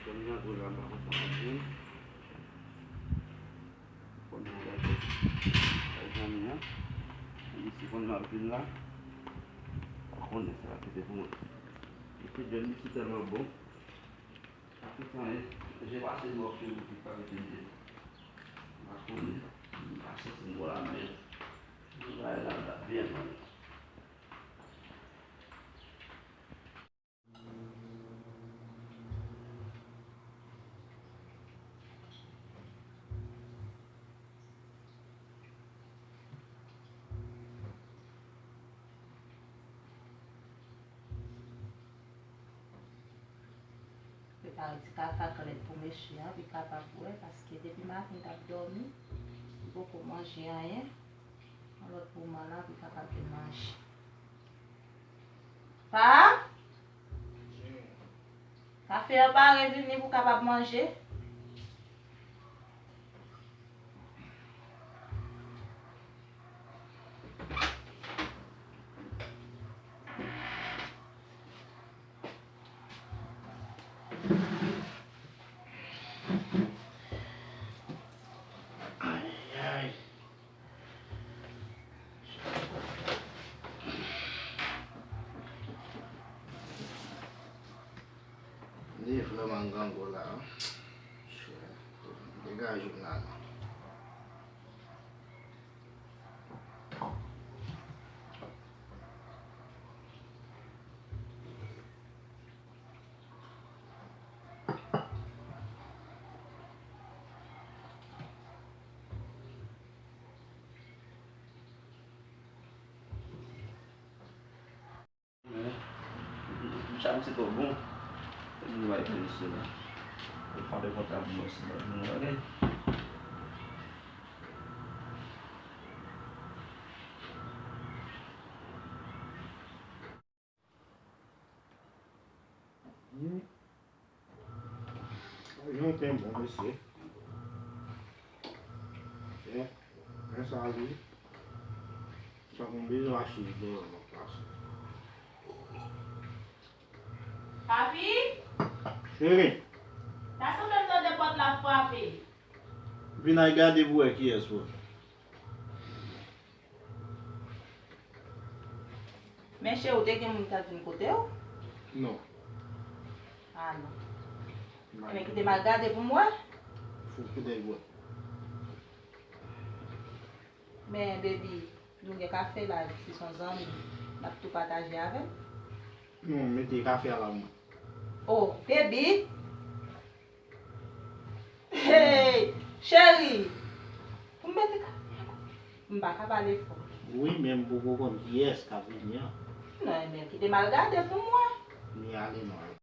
Kanya gula ba ako sa akin? Kung nalagay ay kanya, isi ko na pila. Ako na sa akin ito mo. Ito dyan isi termabo. Ako sa akin, j'ai passé le morceau qui parlait de ako na, passé sa mula na yun. Dahil lang na, bien man. Préparer du café à collègue pour mes chiens, puis capable parce que depuis matin, il a dormi, il faut pour manger rien. Alors pour moi là, puis capable de manger. Pa? Café à pas revenu pour capable de manger? Ni vraiment gango là. Dégage journal. Sabe se tô bom? Ele não vai fazer isso, né? Eu falei botar a moça, mas não vai. Não tem bom esse. É, essa ali. Só com um beijo acho de boa na praça. Papi? Chérie, T'as son même temps de porte la frappe? vim aí garder-vous aqui, a sua. Mais chez vous, t'es qui m'a dit côté? Non, Ah non. Mais qui t'a mal gardé pour moi? faut que des bois. Mais baby, nous avons café là, si son amis, on a tout partagé avec. Non, mettez café à la main. Oh, baby! Hey, chérie! Vous mettez café? Je ne vais pas parler fort. Oui, même beaucoup comme hier, ce qu'a venu. Non, mais qui t'a mal gardé pour moi? Ni aller, non.